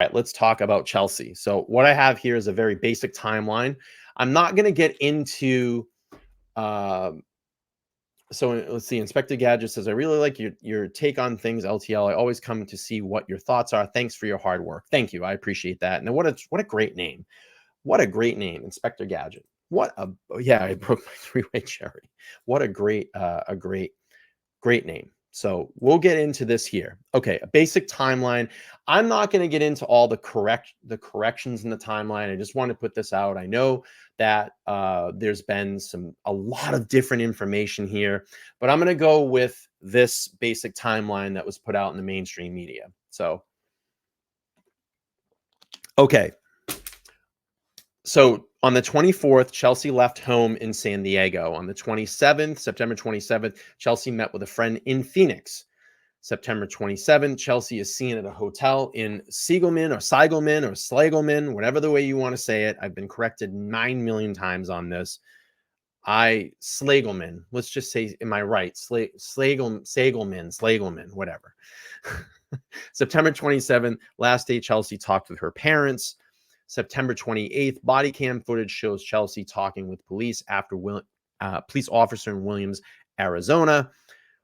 right, let's talk about Chelsea. So what I have here is a very basic timeline. I'm not going to get into so let's see. Inspector Gadget says, I really like your take on things, LTL. I always come to see what your thoughts are. Thanks for your hard work. Thank you. I appreciate that. And what a great name. What a great name, Inspector Gadget. What a yeah, I broke my three-way cherry. What a great name. So we'll get into this here. Okay, a basic timeline. I'm not going to get into all the corrections in the timeline. I just want to put this out. I know that there's been a lot of different information here, but I'm going to go with this basic timeline that was put out in the mainstream media. So, okay. So on the 24th, Chelsea left home in San Diego. On the 27th, September 27th, Chelsea met with a friend in Phoenix. September 27th, Chelsea is seen at a hotel in Seigelman, whatever the way you want to say it. I've been corrected 9 million times on this. Slagelman. Let's just say, am I right? Slagelman, whatever. September 27th, last day Chelsea talked with her parents. September 28th, body cam footage shows Chelsea talking with police after police officer in Williams, Arizona.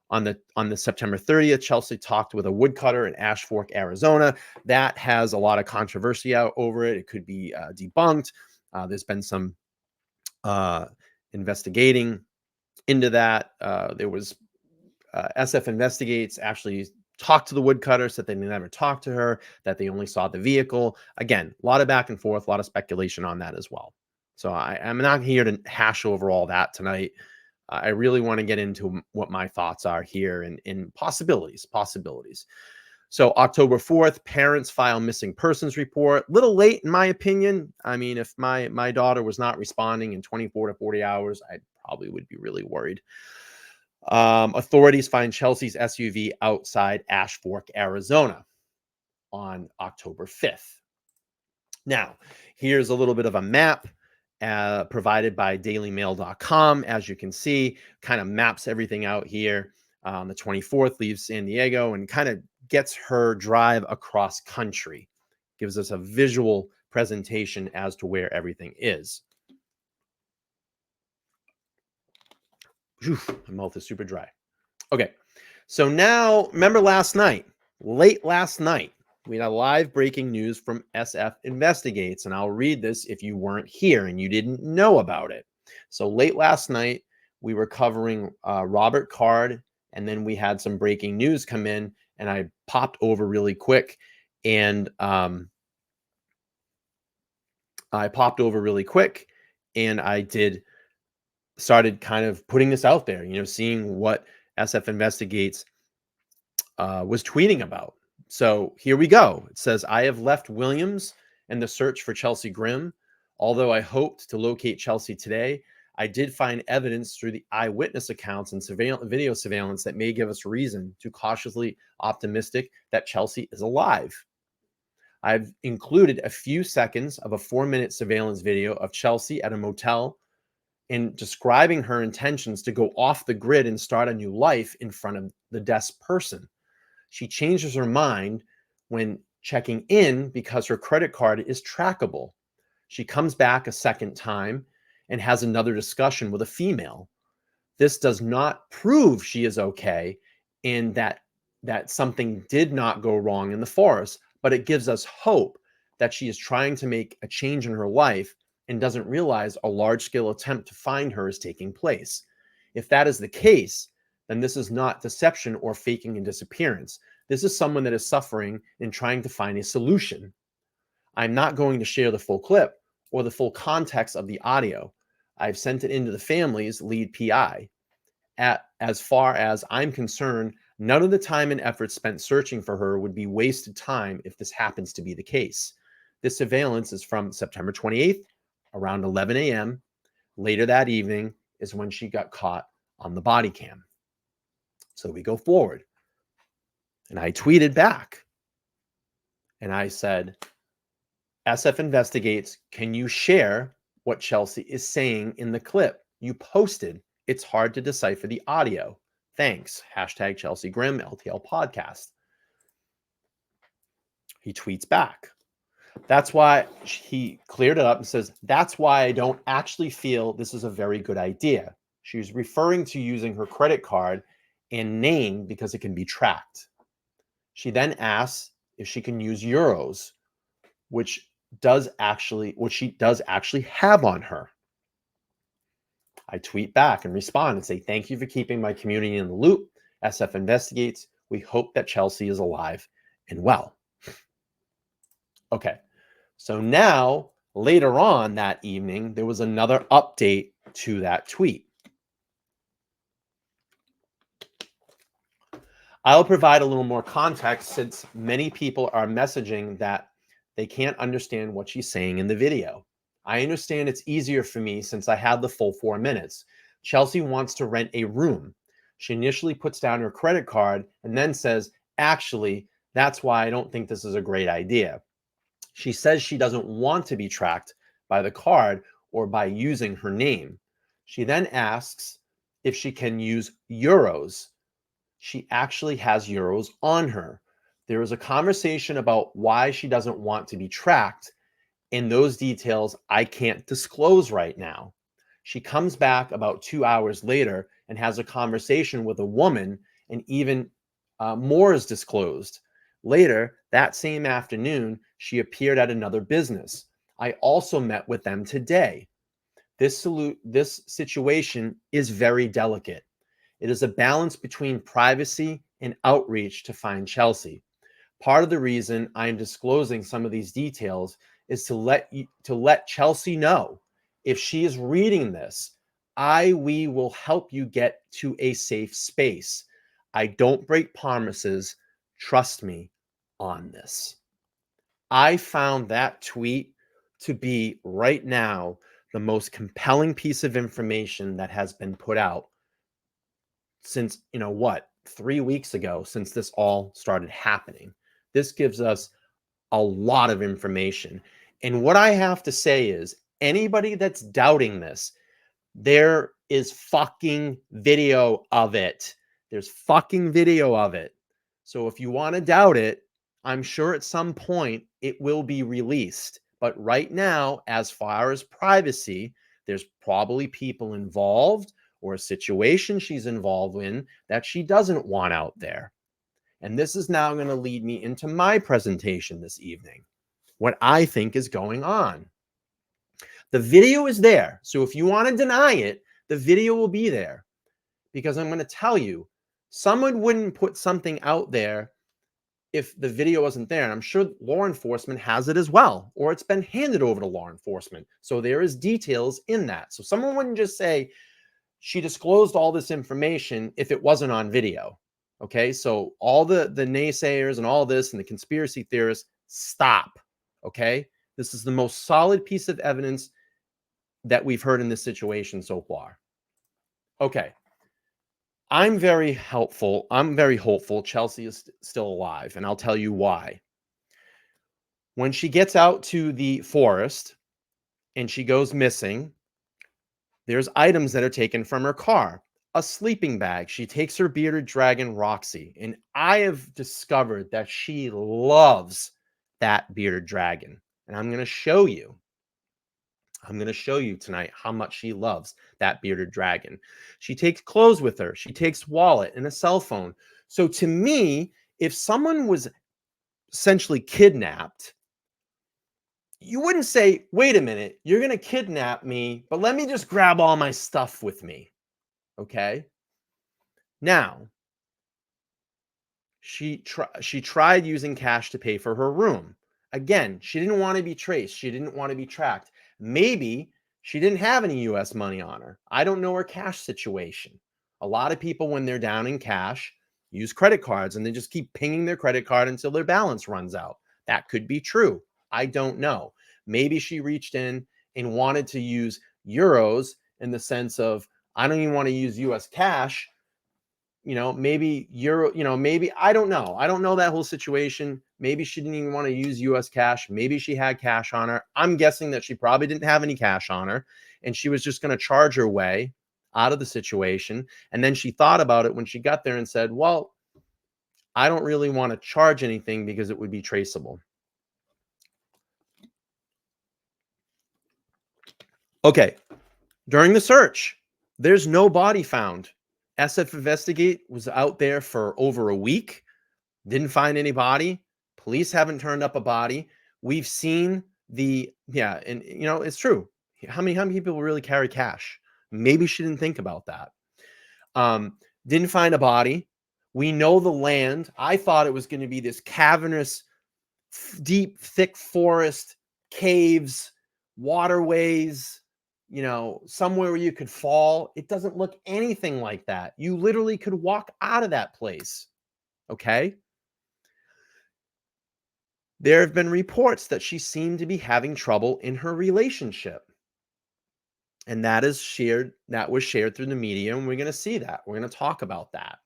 On the September 30th, Chelsea talked with a woodcutter in Ash Fork, Arizona. That has a lot of controversy out over it. It could be debunked. There's been some investigating into that. There was SF Investigates actually talked to the woodcutter, said they never talked to her, that they only saw the vehicle. Again, a lot of back and forth, a lot of speculation on that as well. So I'm not here to hash over all that tonight. I really want to get into what my thoughts are here and possibilities. So October 4th, parents file missing persons report. Little late, in my opinion. I mean, if my daughter was not responding in 24 to 40 hours, I probably would be really worried. Authorities find Chelsea's SUV outside Ash Fork, Arizona on October 5th. Now, here's a little bit of a map provided by dailymail.com. As you can see, kind of maps everything out here. On the 24th, leaves San Diego and kind of gets her drive across country. Gives us a visual presentation as to where everything is. Whew, my mouth is super dry. Okay, so now, remember late last night, we had a live breaking news from SF Investigates, and I'll read this if you weren't here and you didn't know about it. So late last night, we were covering Robert Card, and then we had some breaking news come in, and I popped over really quick, and I started kind of putting this out there, seeing what SF Investigates was tweeting about. So here we go. It says, I have left Williams and the search for Chelsea Grimm. Although I hoped to locate Chelsea today, I did find evidence through the eyewitness accounts and video surveillance that may give us reason to cautiously optimistic that Chelsea is alive. I've included a few seconds of a 4-minute surveillance video of Chelsea at a motel in describing her intentions to go off the grid and start a new life in front of the desk person. She changes her mind when checking in because her credit card is trackable. She comes back a second time and has another discussion with a female. This does not prove she is okay and that something did not go wrong in the forest, but it gives us hope that she is trying to make a change in her life and doesn't realize a large-scale attempt to find her is taking place. If that is the case, then this is not deception or faking a disappearance. This is someone that is suffering and trying to find a solution. I'm not going to share the full clip or the full context of the audio. I've sent it into the family's lead PI. As far as I'm concerned, none of the time and effort spent searching for her would be wasted time if this happens to be the case. This surveillance is from September 28th, around 11 a.m. Later that evening is when she got caught on the body cam. So we go forward. And I tweeted back. And I said, SF Investigates, can you share what Chelsea is saying in the clip you posted? It's hard to decipher the audio. Thanks. #Chelsea Grimm, LTL podcast. He tweets back. That's why he cleared it up and says, that's why I don't actually feel this is a very good idea. She's referring to using her credit card and name because it can be tracked. She then asks if she can use euros, which she does actually have on her. I tweet back and respond and say, thank you for keeping my community in the loop. SF investigates. We hope that Chelsea is alive and well. Okay. So now, later on that evening, there was another update to that tweet. I'll provide a little more context since many people are messaging that they can't understand what she's saying in the video. I understand it's easier for me since I had the full 4 minutes. Chelsea wants to rent a room. She initially puts down her credit card and then says, actually, that's why I don't think this is a great idea. She says she doesn't want to be tracked by the card or by using her name. She then asks if she can use euros. She actually has euros on her. There is a conversation about why she doesn't want to be tracked, and those details I can't disclose right now. She comes back about 2 hours later and has a conversation with a woman, and even more is disclosed. Later, that same afternoon, she appeared at another business. I also met with them today. This situation is very delicate. It is a balance between privacy and outreach to find Chelsea. Part of the reason I am disclosing some of these details is to let Chelsea know if she is reading this, we will help you get to a safe space. I don't break promises. Trust me on this. I found that tweet to be right now the most compelling piece of information that has been put out since, 3 weeks ago, since this all started happening. This gives us a lot of information. And what I have to say is anybody that's doubting this, there is fucking video of it. There's fucking video of it. So if you want to doubt it, I'm sure at some point it will be released. But right now, as far as privacy, there's probably people involved or a situation she's involved in that she doesn't want out there. And this is now going to lead me into my presentation this evening, what I think is going on. The video is there. So if you want to deny it, the video will be there. Because I'm going to tell you, someone wouldn't put something out there if the video wasn't there. And I'm sure law enforcement has it as well, or it's been handed over to law enforcement. So there is details in that. So someone wouldn't just say she disclosed all this information if it wasn't on video. Okay, so all the naysayers and all this and the conspiracy theorists, stop. Okay, this is the most solid piece of evidence that we've heard in this situation so far. Okay, I'm very hopeful Chelsea is still alive, and I'll tell you why. When she gets out to the forest and she goes missing, there's items that are taken from her car. A sleeping bag. She takes her bearded dragon, Roxy, and I have discovered that she loves that bearded dragon. And I'm going to show you. I'm going to show you tonight how much she loves that bearded dragon. She takes clothes with her. She takes wallet and a cell phone. So to me, if someone was essentially kidnapped, you wouldn't say, wait a minute, you're going to kidnap me, but let me just grab all my stuff with me. Okay. Now, she tried using cash to pay for her room. Again, she didn't want to be traced. She didn't want to be tracked. Maybe she didn't have any US money on her. I don't know her cash situation. A lot of people, when they're down in cash, use credit cards and they just keep pinging their credit card until their balance runs out. That could be true. I don't know. Maybe she reached in and wanted to use euros in the sense of, I don't even want to use US cash. Maybe euro, maybe, I don't know. I don't know that whole situation. Maybe she didn't even want to use US cash. Maybe she had cash on her. I'm guessing that she probably didn't have any cash on her and she was just going to charge her way out of the situation. And then she thought about it when she got there and said, well, I don't really want to charge anything because it would be traceable. Okay, during the search, there's no body found. SF Investigate was out there for over a week, didn't find any body. Police haven't turned up a body. We've seen yeah, and it's true. How many people really carry cash? Maybe she didn't think about that. Um, didn't find a body. We know the land. I thought it was going to be this cavernous, deep, thick forest, caves, waterways, somewhere where you could fall. It doesn't look anything like that. You literally could walk out of that place. Okay. There have been reports that she seemed to be having trouble in her relationship. And that was shared through the media, and we're going to see that. We're going to talk about that.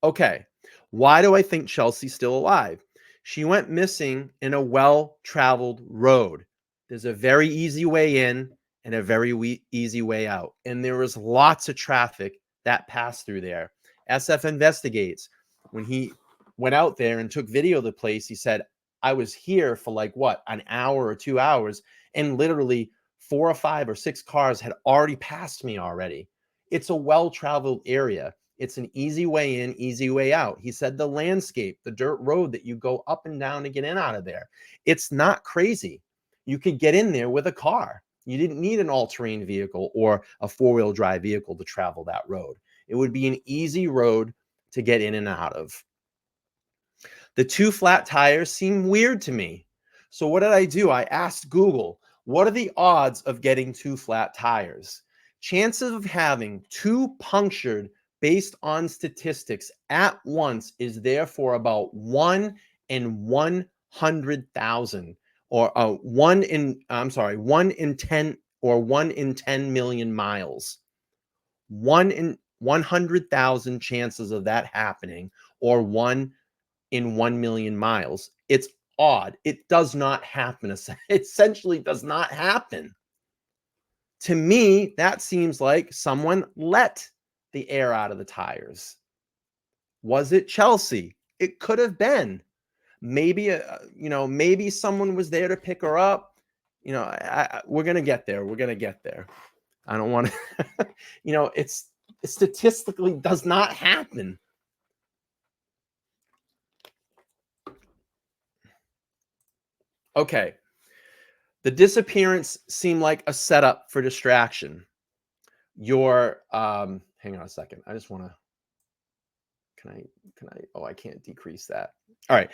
Okay. Why do I think Chelsea's still alive? She went missing in a well-traveled road. There's a very easy way in and a very easy way out. And there was lots of traffic that passed through there. SF Investigates, when he went out there and took video of the place, he said, I was here for like what, an hour or 2 hours, and literally 4 or 5 or 6 cars had already passed me already. It's a well-traveled area. It's an easy way in, easy way out. He said the landscape, the dirt road that you go up and down to get in out of there, it's not crazy. You could get in there with a car. You didn't need an all-terrain vehicle or a four-wheel drive vehicle to travel that road. It would be an easy road to get in and out of. The 2 flat tires seem weird to me. So what did I do? I asked Google, what are the odds of getting 2 flat tires? Chances of having 2 punctured based on statistics at once is therefore about 1 in 100,000, or 1 in 10, or 1 in 10 million miles. 1 in 100,000 chances of that happening, or 1 in 1 million miles. It's odd. It does not happen. It essentially does not happen. To me, that seems like someone let the air out of the tires. Was it Chelsea? It could have been. Maybe, maybe someone was there to pick her up. We're going to get there. We're going to get there. I don't want to, it statistically does not happen. Okay. The disappearance seemed like a setup for distraction. Hang on a second. I just want to, oh, I can't decrease that. All right.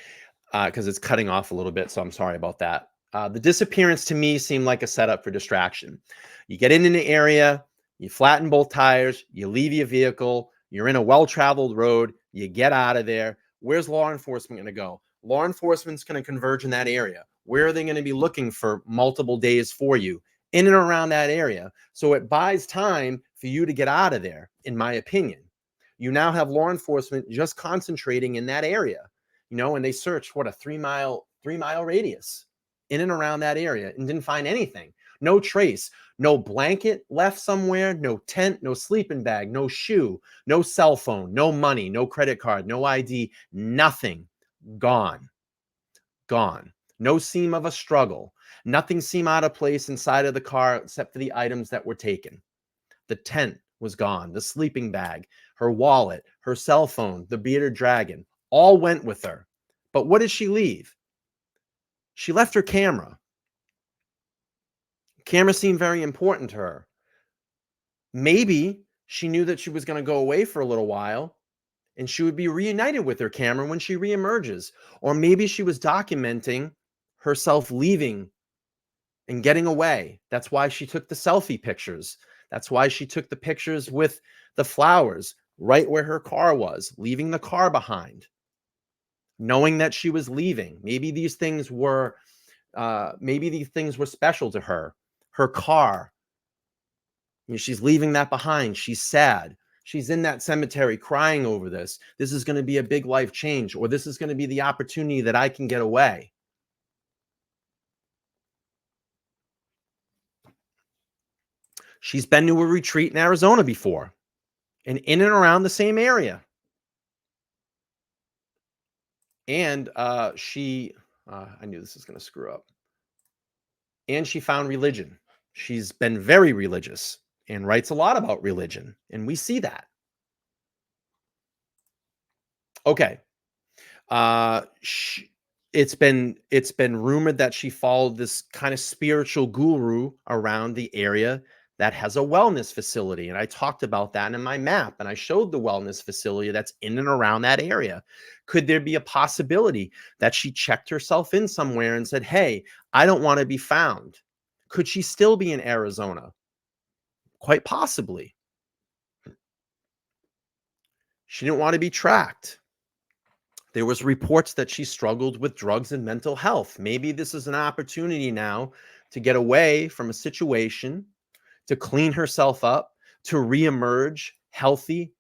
Because it's cutting off a little bit. So I'm sorry about that. The disappearance to me seemed like a setup for distraction. You get in the area, you flatten both tires, you leave your vehicle, you're in a well-traveled road, you get out of there. Where's law enforcement going to go? Law enforcement's going to converge in that area. Where are they going to be looking for multiple days for you? In and around that area. So it buys time for you to get out of there, in my opinion. You now have law enforcement just concentrating in that area, and they searched what, a 3-mile radius in and around that area and didn't find anything. No trace, no blanket left somewhere, no tent, no sleeping bag, no shoe, no cell phone, no money, no credit card, no ID, nothing. Gone. No seam of a struggle. Nothing seemed out of place inside of the car except for the items that were taken. The tent was gone, the sleeping bag, her wallet, her cell phone, the bearded dragon, all went with her. But what did she leave? She left her camera. Camera seemed very important to her. Maybe she knew that she was going to go away for a little while and she would be reunited with her camera when she reemerges. Or maybe she was documenting herself leaving and getting away. That's why she took the selfie pictures. That's why she took the pictures with the flowers right where her car was, leaving the car behind, knowing that she was leaving. Maybe these things were special to her. Her car, she's leaving that behind. She's sad. She's in that cemetery crying over this. This is going to be a big life change, or this is going to be the opportunity that I can get away. She's been to a retreat in Arizona before, and in and around the same area. And I knew this was going to screw up. And she found religion. She's been very religious and writes a lot about religion, and we see that. Okay. Uh, sh it's been rumored that she followed this kind of spiritual guru around the area that has a wellness facility, and I talked about that in my map, and I showed the wellness facility that's in and around that area. Could there be a possibility that she checked herself in somewhere and said, "Hey, I don't want to be found"? Could she still be in Arizona? Quite possibly. She didn't want to be tracked. There was reports that she struggled with drugs and mental health. Maybe this is an opportunity now to get away from a situation, to clean herself up, to reemerge healthy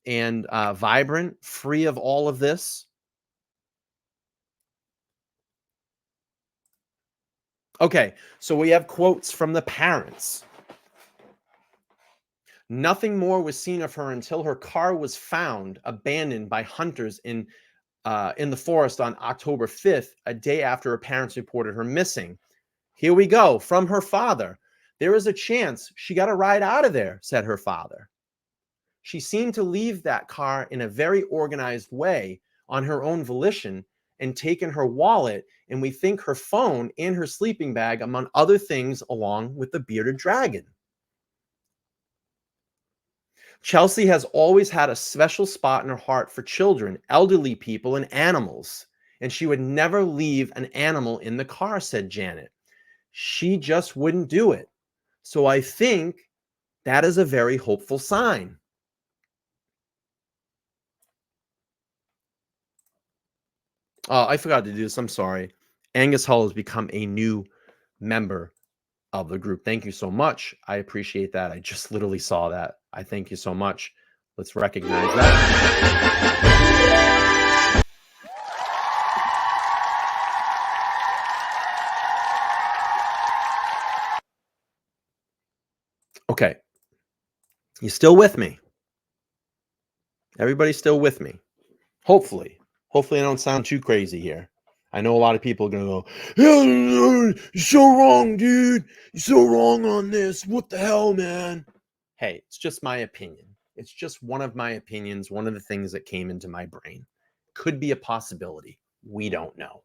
and vibrant, free of all of this. Okay, so we have quotes from the parents. Nothing more was seen of her until her car was found abandoned by hunters in the forest on October 5th, a day after her parents reported her missing. Here we go from her father. There is a chance she got a ride out of there, said her father. She seemed to leave that car in a very organized way on her own volition and taken her wallet, and we think her phone and her sleeping bag, among other things, along with the bearded dragon. Chelsea has always had a special spot in her heart for children, elderly people, and animals, and she would never leave an animal in the car, said Janet. She just wouldn't do it. So I think that is a very hopeful sign. I forgot to do this. I'm sorry. Angus Hall has become a new member of the group. Thank you so much. I appreciate that. I just literally saw that. I thank you so much. Let's recognize that. Okay. You still with me? Everybody's still with me? Hopefully. Hopefully I don't sound too crazy here. I know a lot of people are going to go, "Yeah, you're so wrong, dude. You're so wrong on this. What the hell, man?" Hey, it's just my opinion. It's just one of my opinions, one of the things that came into my brain. Could be a possibility. We don't know,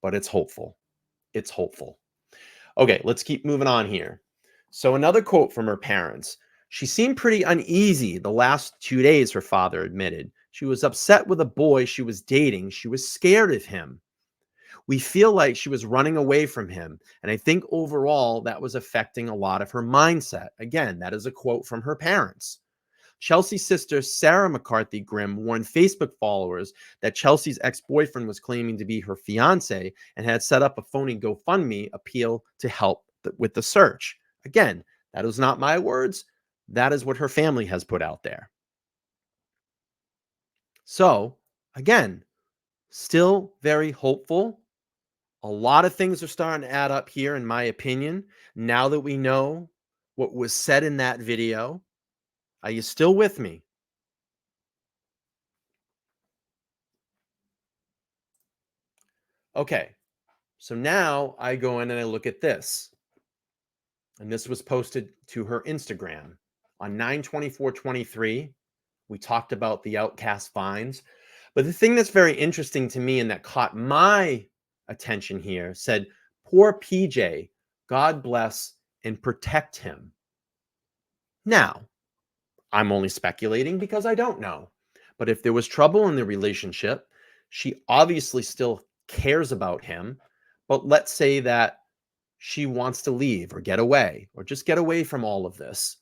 but it's hopeful. It's hopeful. Okay, let's keep moving on here. So, another quote from her parents. She seemed pretty uneasy the last 2 days, her father admitted. She was upset with a boy she was dating. She was scared of him. We feel like she was running away from him. And I think overall that was affecting a lot of her mindset. Again, that is a quote from her parents. Chelsea's sister, Sarah McCarthy Grimm, warned Facebook followers that Chelsea's ex-boyfriend was claiming to be her fiance and had set up a phony GoFundMe appeal to help with the search. Again, that is not my words. That is what her family has put out there. So, again, still very hopeful. A lot of things are starting to add up here, in my opinion, now that we know what was said in that video. Are you still with me? Okay, so now I go in and I look at this. And this was posted to her Instagram on 9/24/23. We talked about the outcast vines. But the thing that's very interesting to me and that caught my attention here said, "Poor PJ, God bless and protect him." Now, I'm only speculating because I don't know. But if there was trouble in the relationship, she obviously still cares about him. But let's say that she wants to leave or get away or just get away from all of this.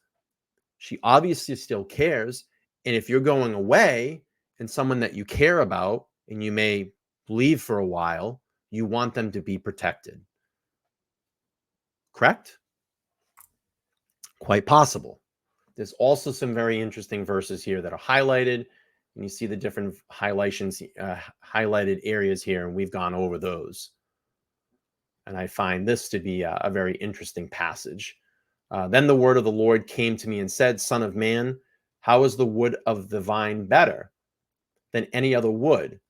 She obviously still cares. And if you're going away and someone that you care about and you may leave for a while, you want them to be protected. Correct? Quite possible. There's also some very interesting verses here that are highlighted, and you see the different highlighted areas here, and we've gone over those. And I find this to be a very interesting passage. Then the word of the Lord came to me and said, "Son of man, how is the wood of the vine better than any other wood?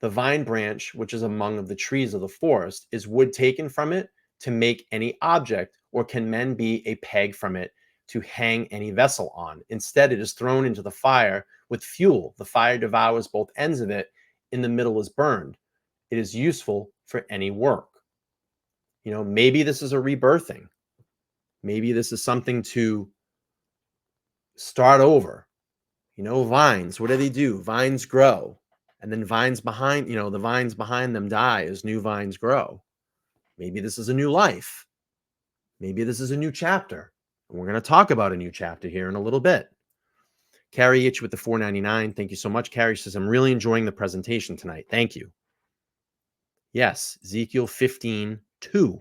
The vine branch, which is among the trees of the forest, is wood taken from it? to make any object, or can men be a peg from it to hang any vessel on? Instead, it is thrown into the fire with fuel. The fire devours both ends of it. In the middle is burned. It is useful for any work. Maybe this is a rebirthing. Maybe this is something to start over. Vines, what do? Vines grow. And then the vines behind them die as new vines grow. Maybe this is a new life. Maybe this is a new chapter. And we're going to talk about a new chapter here in a little bit. Carrie Itch with the $4.99. Thank you so much. Carrie says, I'm really enjoying the presentation tonight. Thank you. Yes, Ezekiel 15:2.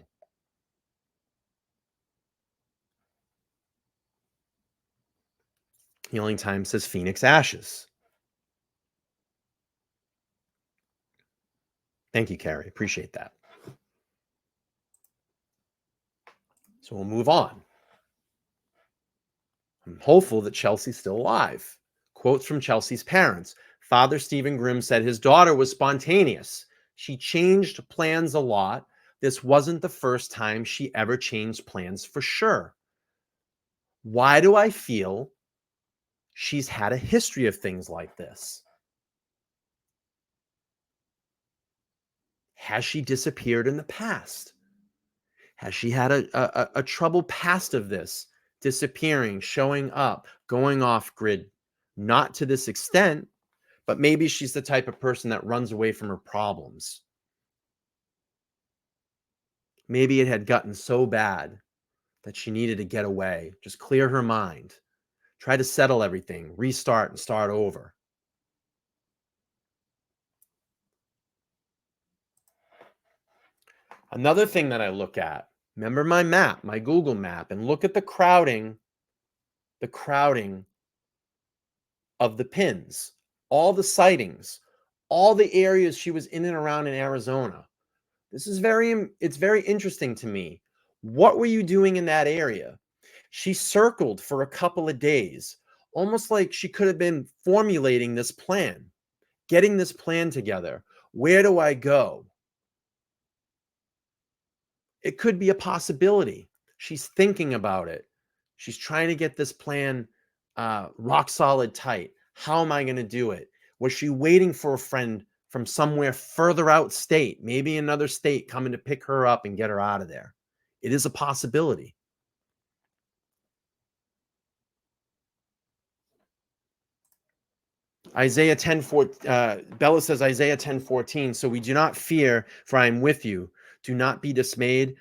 Healing Time says Phoenix Ashes. Thank you, Carrie. Appreciate that. So we'll move on. I'm hopeful that Chelsea's still alive. Quotes from Chelsea's parents. Father Stephen Grimm said his daughter was spontaneous. She changed plans a lot. This wasn't the first time she ever changed plans for sure. Why do I feel she's had a history of things like this? Has she disappeared in the past? Has she had a troubled past of this? Disappearing, showing up, going off grid? Not to this extent, but maybe she's the type of person that runs away from her problems. Maybe it had gotten so bad that she needed to get away, just clear her mind, try to settle everything, restart and start over. Another thing that I look at, remember my map, my Google map, and look at the crowding of the pins, all the sightings, all the areas she was in and around in Arizona. It's very interesting to me. What were you doing in that area? She circled for a couple of days, almost like she could have been formulating this plan, getting this plan together. Where do I go? It could be a possibility. She's thinking about it. She's trying to get this plan rock solid tight. How am I going to do it? Was she waiting for a friend from somewhere further out state, maybe another state, coming to pick her up and get her out of there? It is a possibility. Isaiah 10:14. Bella says Isaiah 10:14. So we do not fear, for I am with you. Do not be dismayed,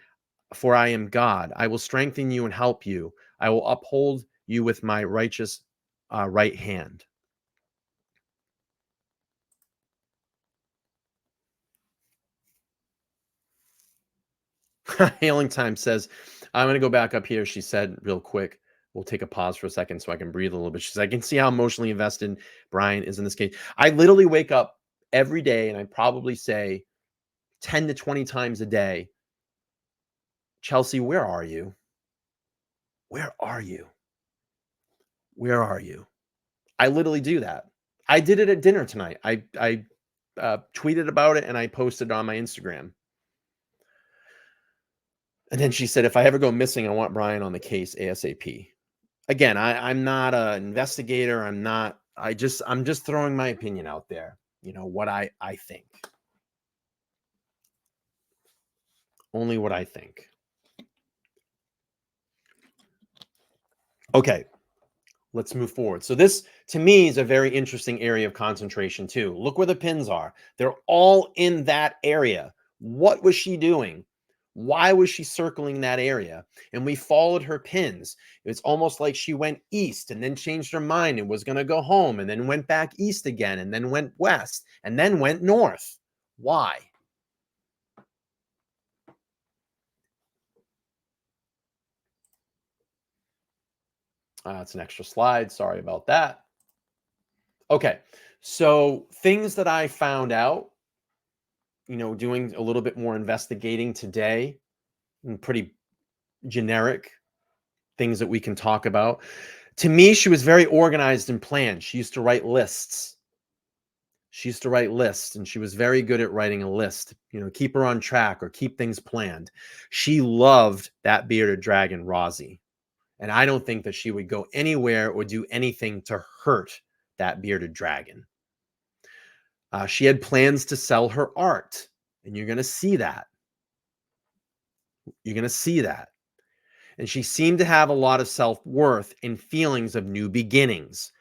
for I am God. I will strengthen you and help you. I will uphold you with my righteous right hand. Hailing Time says, I'm going to go back up here. She said real quick. We'll take a pause for a second so I can breathe a little bit. She says, I can see how emotionally invested Brian is in this case. I literally wake up every day and I probably say 10 to 20 times a day, Chelsea, where are you? Where are you? Where are you? I literally do that. I did it at dinner tonight. I tweeted about it and I posted on my Instagram. And then she said, if I ever go missing, I want Brian on the case ASAP. Again, I'm not an investigator. I'm just throwing my opinion out there. What I think. Only what I think. Okay, let's move forward. So this, to me, is a very interesting area of concentration too. Look where the pins are. They're all in that area. What was she doing? Why was she circling that area? And we followed her pins. It's almost like she went east and then changed her mind and was going to go home and then went back east again and then went west and then went north. Why? It's an extra slide. Sorry about that. Okay. So things that I found out, doing a little bit more investigating today, and pretty generic things that we can talk about. To me, she was very organized and planned. She used to write lists. She used to write lists, and she was very good at writing a list, keep her on track or keep things planned. She loved that bearded dragon, Rosie. And I don't think that she would go anywhere or do anything to hurt that bearded dragon. She had plans to sell her art, and you're going to see that. You're going to see that. And she seemed to have a lot of self-worth and feelings of new beginnings.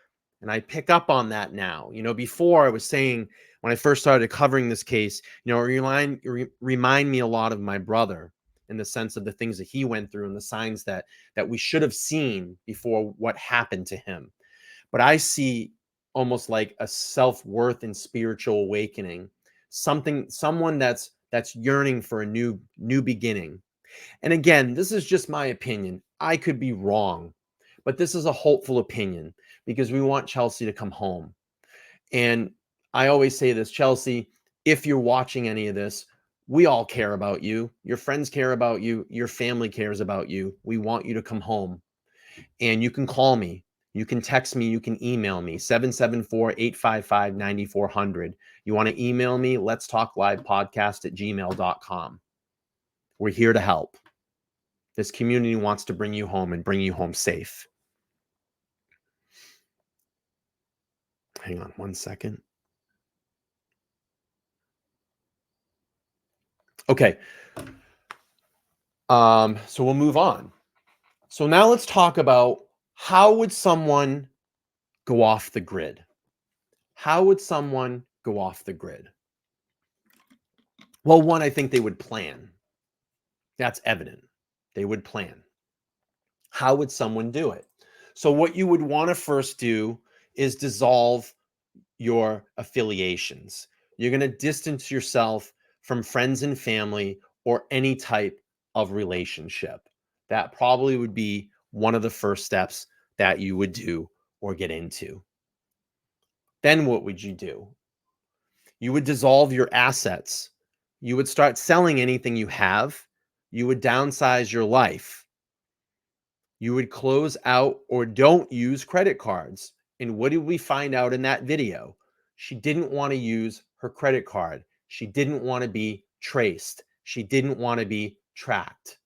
And I pick up on that now. Before I was saying, when I first started covering this case, remind me a lot of my brother in the sense of the things that he went through and the signs that we should have seen before what happened to him. But I see almost like a self-worth and spiritual awakening, someone that's yearning for a new beginning. And again, this is just my opinion. I could be wrong, but this is a hopeful opinion because we want Chelsea to come home. And I always say this, Chelsea, if you're watching any of this, we all care about you. Your friends care about you. Your family cares about you. We want you to come home. And you can call me. You can text me. You can email me, 774-855-9400. You want to email me, let's talk live podcast at gmail.com. We're here to help. This community wants to bring you home and bring you home safe. Hang on one second. Okay. So we'll move on. So now let's talk about how would someone go off the grid? How would someone go off the grid? Well, one, I think they would plan. That's evident. They would plan. How would someone do it? So what you would want to first do is dissolve your affiliations. You're going to distance yourself from friends and family or any type of relationship. That probably would be one of the first steps that you would do or get into. Then what would you do? You would dissolve your assets. You would start selling anything you have. You would downsize your life. You would close out or don't use credit cards. And what did we find out in that video? She didn't want to use her credit card. She didn't want to be traced. She didn't want to be tracked.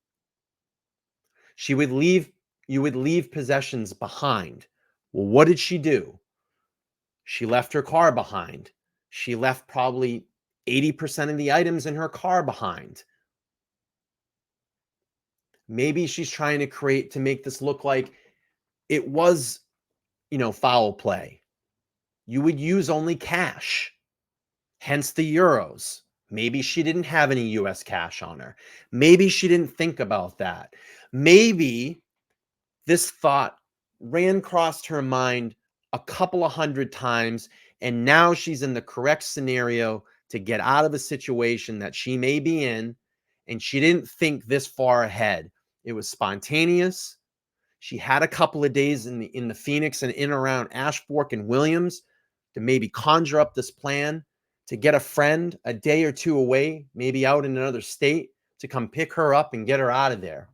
You would leave possessions behind. Well, what did she do? She left her car behind. She left probably 80% of the items in her car behind. Maybe she's trying to make this look like it was, foul play. You would use only cash, hence the euros. Maybe she didn't have any US cash on her. Maybe she didn't think about that. Maybe this thought ran across her mind a couple of hundred times, and now she's in the correct scenario to get out of a situation that she may be in, and she didn't think this far ahead. It was spontaneous. She had a couple of days in the Phoenix and in around Ash Fork and Williams to maybe conjure up this plan to get a friend a day or two away, maybe out in another state, to come pick her up and get her out of there.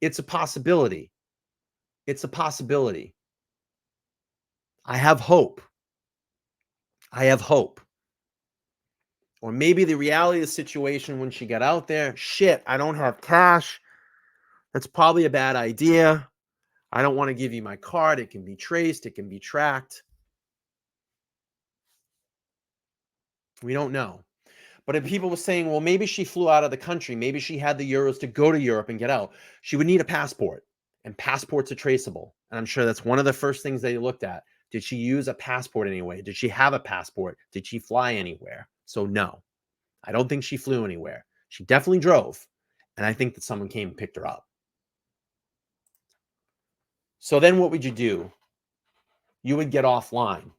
It's a possibility. It's a possibility. I have hope. I have hope. Or maybe the reality of the situation when she got out there, shit, I don't have cash. That's probably a bad idea. I don't want to give you my card. It can be traced. It can be tracked. We don't know. But if people were saying, well, maybe she flew out of the country. Maybe she had the euros to go to Europe and get out. She would need a passport, and passports are traceable. And I'm sure that's one of the first things they looked at. Did she use a passport anyway? Did she have a passport? Did she fly anywhere? So no, I don't think she flew anywhere. She definitely drove. And I think that someone came and picked her up. So then what would you do? You would get offline.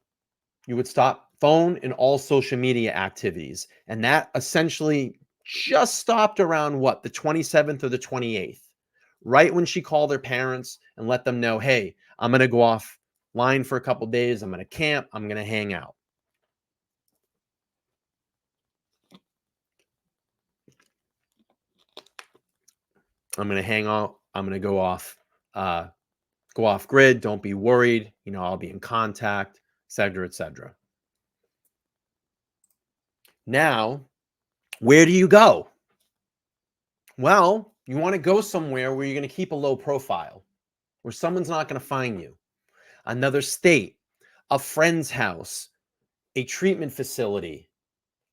You would stop phone and all social media activities. And that essentially just stopped around what, the 27th or the 28th, right when she called her parents and let them know, hey, I'm going to go offline for a couple of days. I'm going to camp. I'm going to hang out. I'm going to hang out. I'm going to go off grid. Don't be worried. I'll be in contact, et cetera, et cetera. Now, where do you go? Well, you want to go somewhere where you're going to keep a low profile, where someone's not going to find you. Another state, a friend's house, a treatment facility,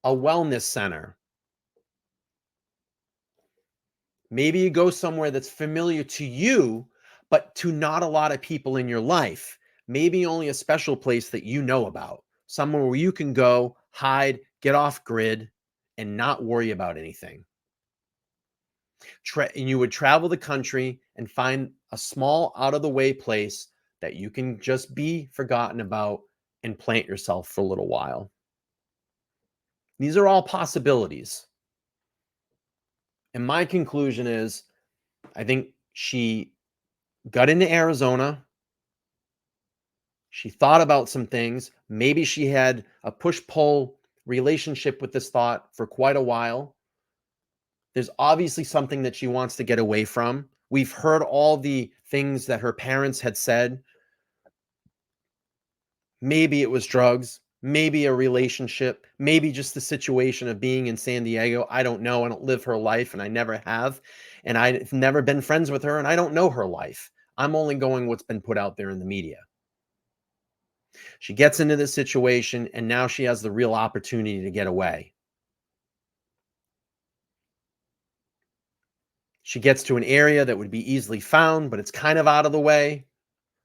a wellness center. Maybe you go somewhere that's familiar to you, but to not a lot of people in your life. Maybe only a special place that you know about, somewhere where you can go, hide, get off grid, and not worry about anything. And you would travel the country and find a small, out of the way place that you can just be forgotten about and plant yourself for a little while. These are all possibilities. And my conclusion is I think she got into Arizona. She thought about some things. Maybe she had a push pull relationship with this thought for quite a while. There's obviously something that she wants to get away from. We've heard all the things that her parents had said. Maybe it was drugs, maybe a relationship, maybe just the situation of being in San Diego. I don't know. I don't live her life and I never have. And I've never been friends with her and I don't know her life. I'm only going what's been put out there in the media. She gets into this situation and now she has the real opportunity to get away. She gets to an area that would be easily found, but it's kind of out of the way.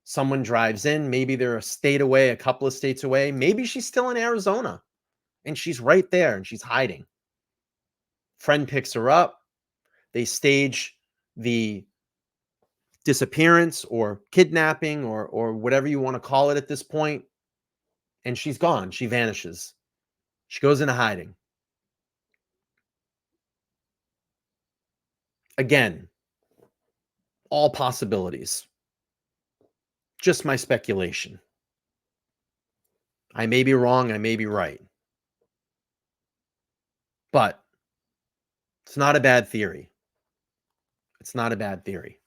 Someone drives in. Maybe they're a state away, a couple of states away. Maybe she's still in Arizona and she's right there and she's hiding. Friend picks her up. They stage the disappearance or kidnapping or whatever you want to call it at this point, and she's gone. She vanishes. She goes into hiding. Again, all possibilities. Just my speculation. I may be wrong, I may be right. But it's not a bad theory. It's not a bad theory.